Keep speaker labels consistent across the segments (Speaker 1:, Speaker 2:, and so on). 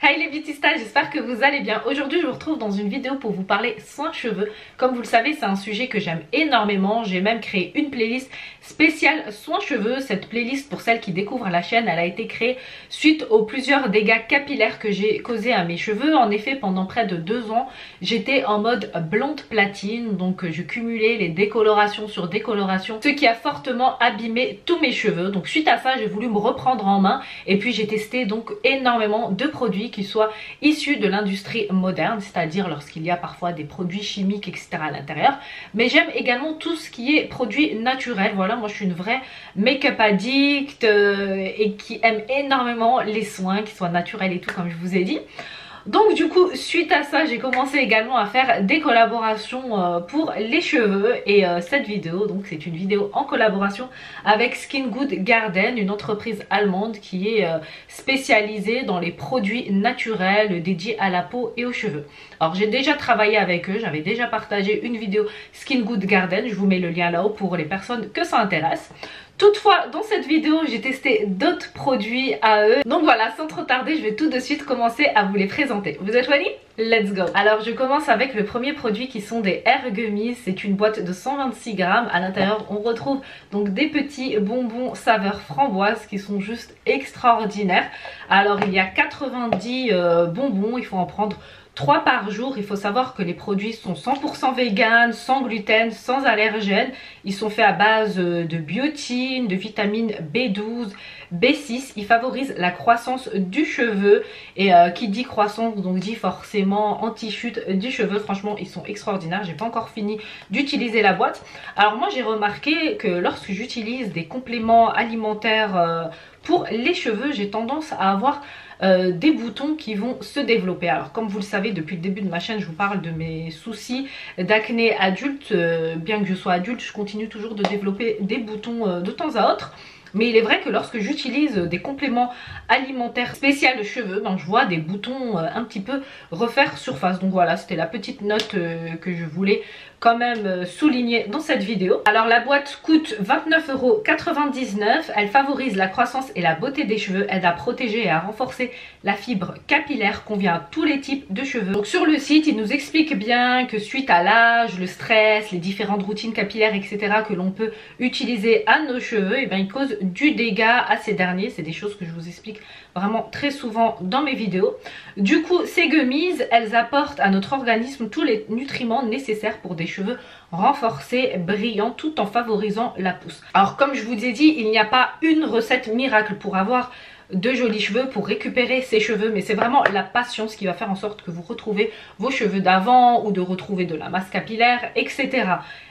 Speaker 1: Hi les beautystas, j'espère que vous allez bien. Aujourd'hui je vous retrouve dans une vidéo pour vous parler soins cheveux. Comme vous le savez, c'est un sujet que j'aime énormément. J'ai même créé une playlist spéciale soins cheveux. Cette playlist, pour celles qui découvrent la chaîne, elle a été créée suite aux plusieurs dégâts capillaires que j'ai causés à mes cheveux. En effet, pendant près de 2 ans, j'étais en mode blonde platine, donc je cumulais les décolorations sur décolorations, ce qui a fortement abîmé tous mes cheveux. Donc suite à ça, j'ai voulu me reprendre en main et puis j'ai testé donc énormément de produits qui soient issus de l'industrie moderne, c'est-à-dire lorsqu'il y a parfois des produits chimiques etc. à l'intérieur. Mais j'aime également tout ce qui est produits naturels. Voilà, moi je suis une vraie make-up addict et qui aime énormément les soins qui soient naturels et tout, comme je vous ai dit. Donc du coup, suite à ça, j'ai commencé également à faire des collaborations pour les cheveux. Et cette vidéo, donc c'est une vidéo en collaboration avec Skin Good Garden, une entreprise allemande qui est spécialisée dans les produits naturels dédiés à la peau et aux cheveux. Alors j'ai déjà travaillé avec eux, j'avais déjà partagé une vidéo Skin Good Garden, je vous mets le lien là-haut pour les personnes que ça intéresse. Toutefois, dans cette vidéo, j'ai testé d'autres produits à eux. Donc voilà, sans trop tarder, je vais tout de suite commencer à vous les présenter. Vous êtes ready? Let's go! Alors je commence avec le premier produit qui sont des Air Gummies. C'est une boîte de 126 grammes. À l'intérieur, on retrouve donc des petits bonbons saveur framboise qui sont juste extraordinaires. Alors il y a 90 bonbons, il faut en prendre 3 par jour. Il faut savoir que les produits sont 100% vegan, sans gluten, sans allergènes. Ils sont faits à base de biotine, de vitamine B12, B6. Ils favorisent la croissance du cheveu. Et qui dit croissance, donc dit forcément anti-chute du cheveu. Franchement, ils sont extraordinaires. J'ai pas encore fini d'utiliser la boîte. Alors moi, j'ai remarqué que lorsque j'utilise des compléments alimentaires pour les cheveux, j'ai tendance à avoir des boutons qui vont se développer. Alors comme vous le savez, depuis le début de ma chaîne, je vous parle de mes soucis d'acné adulte. Bien que je sois adulte, je continue toujours de développer des boutons de temps à autre. Mais il est vrai que lorsque j'utilise des compléments alimentaires spéciaux cheveux, ben je vois des boutons un petit peu refaire surface. Donc voilà, c'était la petite note que je voulais quand même souligner dans cette vidéo. Alors la boîte coûte 29,99 €. Elle favorise la croissance et la beauté des cheveux, aide à protéger et à renforcer la fibre capillaire, convient à tous les types de cheveux. Donc sur le site, il nous explique bien que suite à l'âge, le stress, les différentes routines capillaires etc. que l'on peut utiliser à nos cheveux, et bien ils causent du dégât à ces derniers. C'est des choses que je vous explique vraiment très souvent dans mes vidéos. Du coup, ces gummies, elles apportent à notre organisme tous les nutriments nécessaires pour des cheveux renforcés, brillants, tout en favorisant la pousse. Alors comme je vous ai dit, il n'y a pas une recette miracle pour avoir de jolis cheveux, pour récupérer ses cheveux, mais c'est vraiment la patience qui va faire en sorte que vous retrouvez vos cheveux d'avant ou de retrouver de la masse capillaire etc.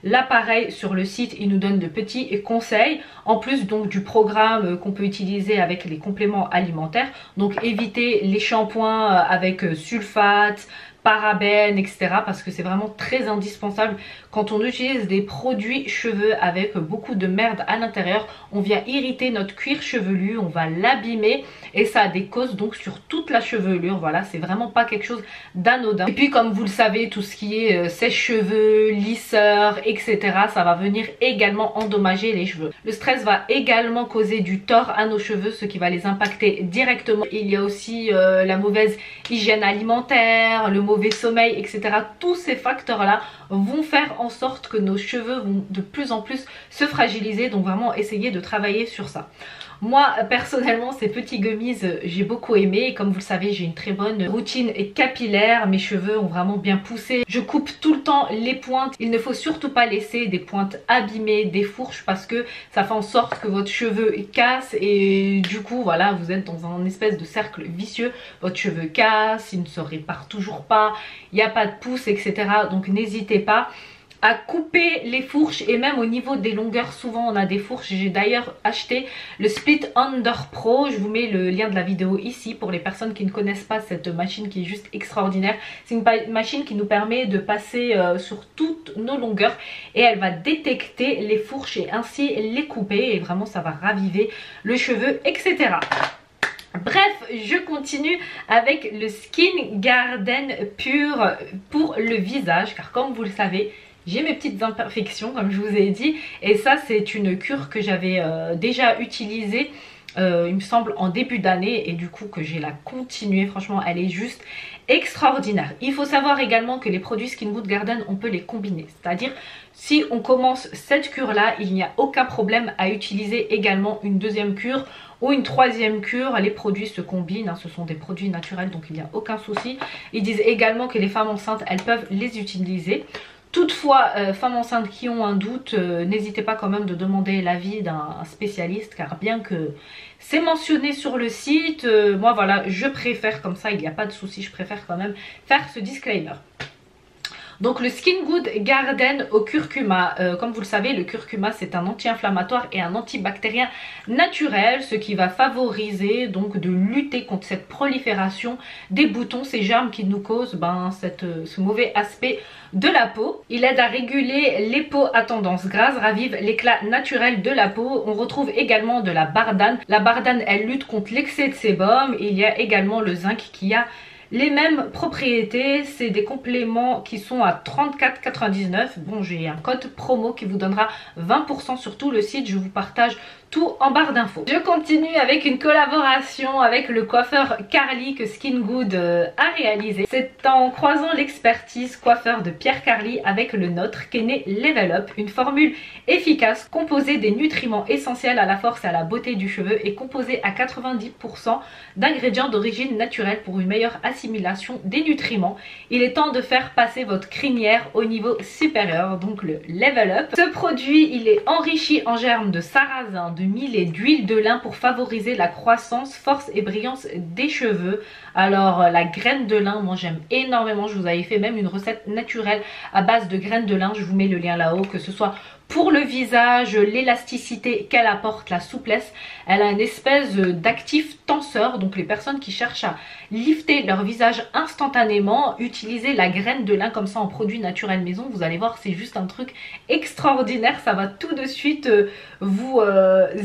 Speaker 1: Là pareil, sur le site il nous donne de petits conseils en plus donc du programme qu'on peut utiliser avec les compléments alimentaires. Donc évitez les shampoings avec sulfate, parabènes etc. parce que c'est vraiment très indispensable quand on utilise des produits cheveux avec beaucoup de merde à l'intérieur. On vient irriter notre cuir chevelu, on va l'abîmer et ça a des causes donc sur toute la chevelure. Voilà, c'est vraiment pas quelque chose d'anodin. Et puis comme vous le savez, tout ce qui est sèche-cheveux, lisseur etc. ça va venir également endommager les cheveux. Le stress va également causer du tort à nos cheveux, ce qui va les impacter directement. Il y a aussi la mauvaise hygiène alimentaire, le mauvais sommeil etc. Tous ces facteurs là vont faire en sorte que nos cheveux vont de plus en plus se fragiliser. Donc vraiment essayez de travailler sur ça. Moi personnellement ces petits gummies j'ai beaucoup aimé et comme vous le savez j'ai une très bonne routine capillaire, mes cheveux ont vraiment bien poussé, je coupe tout le temps les pointes, il ne faut surtout pas laisser des pointes abîmées, des fourches parce que ça fait en sorte que votre cheveu casse et du coup voilà vous êtes dans un espèce de cercle vicieux, votre cheveu casse, il ne se répare toujours pas, il n'y a pas de pousse etc. Donc n'hésitez pas à couper les fourches et même au niveau des longueurs souvent on a des fourches. J'ai d'ailleurs acheté le Split Under Pro, je vous mets le lien de la vidéo ici pour les personnes qui ne connaissent pas cette machine qui est juste extraordinaire. C'est une machine qui nous permet de passer sur toutes nos longueurs et elle va détecter les fourches et ainsi les couper et vraiment ça va raviver le cheveu etc. Bref, je continue avec le Skin Garden Pure pour le visage car comme vous le savez j'ai mes petites imperfections comme je vous ai dit et ça c'est une cure que j'avais déjà utilisée il me semble en début d'année, et du coup que j'ai la continuée. Franchement elle est juste extraordinaire. Il faut savoir également que les produits Skin Good Garden, on peut les combiner, c'est à dire si on commence cette cure là, il n'y a aucun problème à utiliser également une deuxième cure ou une troisième cure. Les produits se combinent, hein, ce sont des produits naturels donc il n'y a aucun souci. Ils disent également que les femmes enceintes elles peuvent les utiliser. Toutefois, femmes enceintes qui ont un doute, n'hésitez pas quand même de demander l'avis d'un spécialiste, car bien que c'est mentionné sur le site, moi voilà, je préfère comme ça, il n'y a pas de souci, je préfère quand même faire ce disclaimer. Donc le Skin Good Garden au curcuma, comme vous le savez, le curcuma c'est un anti-inflammatoire et un antibactérien naturel, ce qui va favoriser donc de lutter contre cette prolifération des boutons, ces germes qui nous causent ce mauvais aspect de la peau. Il aide à réguler les peaux à tendance grasse, ravive l'éclat naturel de la peau. On retrouve également de la bardane. La bardane elle lutte contre l'excès de sébum. Il y a également le zinc qui a les mêmes propriétés. C'est des compléments qui sont à 34,99 €. Bon, j'ai un code promo qui vous donnera 20% sur tout le site. Je vous partage tout en barre d'infos. Je continue avec une collaboration avec le coiffeur Carly que Skin Good a réalisé. C'est en croisant l'expertise coiffeur de Pierre Carly avec le nôtre qu'est né Level Up, une formule efficace composée des nutriments essentiels à la force et à la beauté du cheveu et composée à 90% d'ingrédients d'origine naturelle pour une meilleure assimilation des nutriments. Il est temps de faire passer votre crinière au niveau supérieur, donc le Level Up. Ce produit il est enrichi en germes de sarrasin, de mil et d'huile de lin pour favoriser la croissance, force et brillance des cheveux. Alors la graine de lin, moi j'aime énormément, je vous avais fait même une recette naturelle à base de graines de lin, je vous mets le lien là-haut, que ce soit pour le visage, l'élasticité qu'elle apporte, la souplesse. Elle a une espèce d'actif tenseur, donc les personnes qui cherchent à lifter leur visage instantanément, utilisez la graine de lin comme ça en produit naturel maison. Vous allez voir, c'est juste un truc extraordinaire, ça va tout de suite vous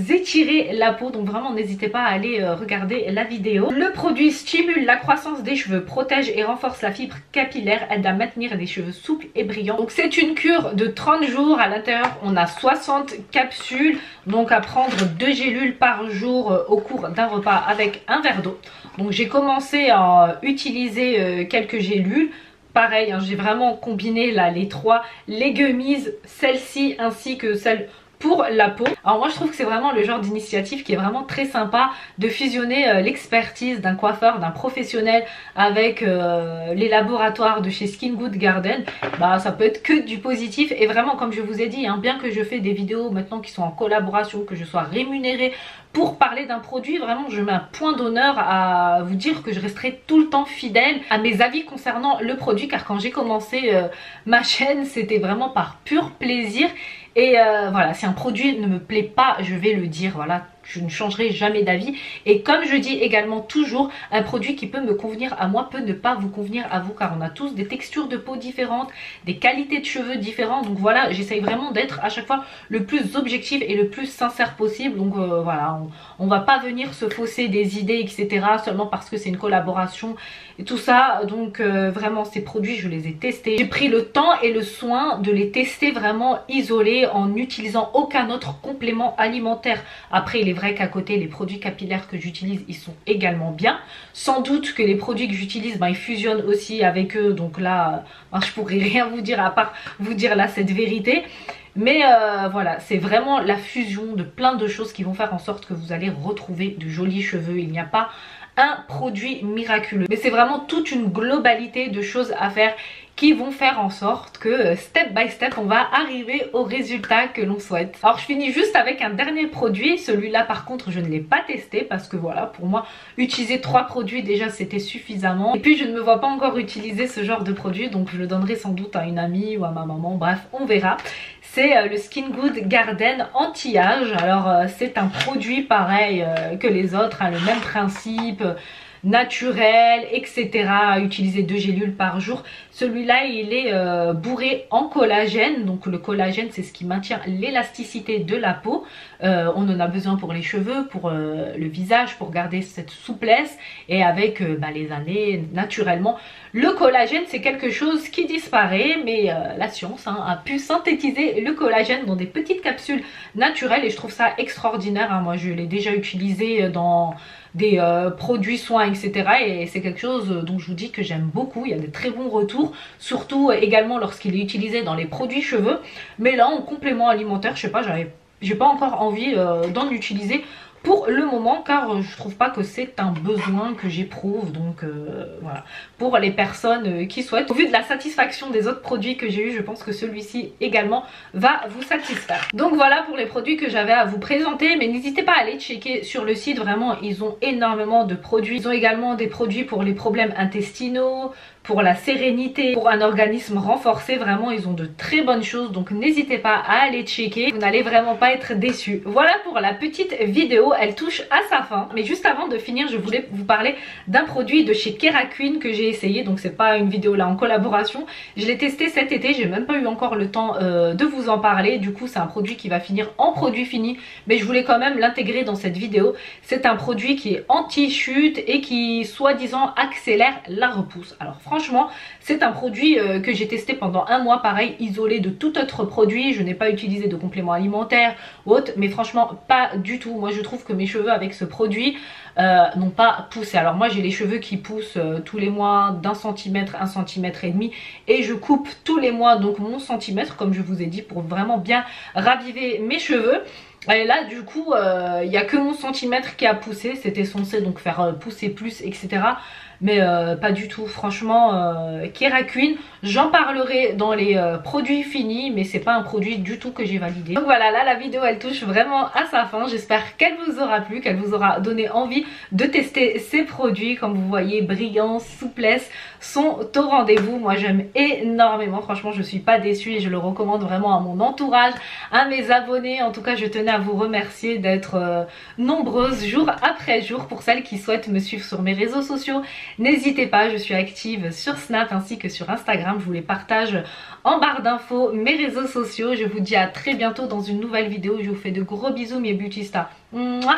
Speaker 1: étirer la peau. Donc vraiment n'hésitez pas à aller regarder la vidéo. Le produit stimule la croissance des cheveux, protège et renforce la fibre capillaire, aide à maintenir des cheveux souples et brillants. Donc c'est une cure de 30 jours. À l'intérieur on a 60 capsules, donc à prendre 2 gélules par jour au cours d'un repas avec un verre d'eau. Donc j'ai commencé à utiliser quelques gélules. Pareil, hein, j'ai vraiment combiné là les trois, les gummies, celle-ci ainsi que celle pour la peau. Alors moi je trouve que c'est vraiment le genre d'initiative qui est vraiment très sympa, de fusionner l'expertise d'un coiffeur, d'un professionnel avec les laboratoires de chez Skin Good Garden. Bah ça peut être que du positif, et vraiment comme je vous ai dit, hein, bien que je fais des vidéos maintenant qui sont en collaboration, que je sois rémunérée pour parler d'un produit, vraiment je mets un point d'honneur à vous dire que je resterai tout le temps fidèle à mes avis concernant le produit, car quand j'ai commencé ma chaîne c'était vraiment par pur plaisir. Et voilà, si un produit ne me plaît pas, je vais le dire, voilà, je ne changerai jamais d'avis. Et comme je dis également toujours, un produit qui peut me convenir à moi peut ne pas vous convenir à vous, car on a tous des textures de peau différentes, des qualités de cheveux différentes. Donc voilà, j'essaye vraiment d'être à chaque fois le plus objective et le plus sincère possible. Donc voilà, on va pas venir se fausser des idées etc. seulement parce que c'est une collaboration et tout ça. Donc vraiment ces produits je les ai testés, j'ai pris le temps et le soin de les tester vraiment isolés en n'utilisant aucun autre complément alimentaire. Après il est vrai qu'à côté les produits capillaires que j'utilise ils sont également bien, sans doute que les produits que j'utilise ils fusionnent aussi avec eux, donc là je pourrais rien vous dire à part vous dire là cette vérité. Mais voilà, c'est vraiment la fusion de plein de choses qui vont faire en sorte que vous allez retrouver de jolis cheveux. Il n'y a pas un produit miraculeux, mais c'est vraiment toute une globalité de choses à faire qui vont faire en sorte que step by step on va arriver au résultat que l'on souhaite. Alors je finis juste avec un dernier produit, celui-là par contre je ne l'ai pas testé parce que voilà, pour moi utiliser 3 produits déjà c'était suffisamment, et puis je ne me vois pas encore utiliser ce genre de produit, donc je le donnerai sans doute à une amie ou à ma maman, bref on verra. C'est le Skin Good Garden anti-âge. Alors c'est un produit pareil que les autres, hein, le même principe. naturel, etc. À utiliser 2 gélules par jour. Celui-là, il est bourré en collagène. Donc le collagène, c'est ce qui maintient l'élasticité de la peau. On en a besoin pour les cheveux, pour le visage, pour garder cette souplesse. Et avec les années, naturellement, le collagène, c'est quelque chose qui disparaît. Mais la science a pu synthétiser le collagène dans des petites capsules naturelles. Et je trouve ça extraordinaire. Moi, je l'ai déjà utilisé dans des produits soins, etc. Et c'est quelque chose dont je vous dis que j'aime beaucoup. Il y a des très bons retours, surtout également lorsqu'il est utilisé dans les produits cheveux. Mais là, en complément alimentaire, je sais pas, j'ai pas encore envie d'en utiliser pour le moment, car je trouve pas que c'est un besoin que j'éprouve. Donc voilà, pour les personnes qui souhaitent, au vu de la satisfaction des autres produits que j'ai eu, je pense que celui-ci également va vous satisfaire. Donc voilà pour les produits que j'avais à vous présenter, mais n'hésitez pas à aller checker sur le site. Vraiment, ils ont énormément de produits. Ils ont également des produits pour les problèmes intestinaux, pour la sérénité, pour un organisme renforcé. Vraiment, ils ont de très bonnes choses, donc n'hésitez pas à aller checker, vous n'allez vraiment pas être déçus. Voilà pour la petite vidéo, elle touche à sa fin. Mais juste avant de finir, je voulais vous parler d'un produit de chez Keraqueen que j'ai essayé. Donc c'est pas une vidéo là en collaboration, je l'ai testé cet été, j'ai même pas eu encore le temps de vous en parler. Du coup c'est un produit qui va finir en produit fini, mais je voulais quand même l'intégrer dans cette vidéo. C'est un produit qui est anti-chute et qui soi-disant accélère la repousse. Alors franchement, c'est un produit que j'ai testé pendant un mois, pareil, isolé de tout autre produit. Je n'ai pas utilisé de compléments alimentaires ou autre, mais franchement pas du tout. Moi je trouve que mes cheveux avec ce produit n'ont pas poussé. Alors moi j'ai les cheveux qui poussent tous les mois d'1 centimètre, 1,5 centimètre, et je coupe tous les mois donc mon centimètre, comme je vous ai dit, pour vraiment bien raviver mes cheveux. Et là du coup il n'y a que mon centimètre qui a poussé. C'était censé donc faire pousser plus, etc. Mais pas du tout. Franchement Keraqueen, j'en parlerai dans les produits finis, mais c'est pas un produit du tout que j'ai validé. Donc voilà, là la vidéo elle touche vraiment à sa fin. J'espère qu'elle vous aura plu, qu'elle vous aura donné envie de tester ces produits. Comme vous voyez, brillance, souplesse sont au rendez-vous. Moi j'aime énormément, franchement je suis pas déçue et je le recommande vraiment à mon entourage, à mes abonnés. En tout cas je tenais à vous remercier d'être nombreuses jour après jour. Pour celles qui souhaitent me suivre sur mes réseaux sociaux, n'hésitez pas, je suis active sur Snap ainsi que sur Instagram. Je vous les partage en barre d'infos, mes réseaux sociaux. Je vous dis à très bientôt dans une nouvelle vidéo. Je vous fais de gros bisous mes beauty stars. Mouah.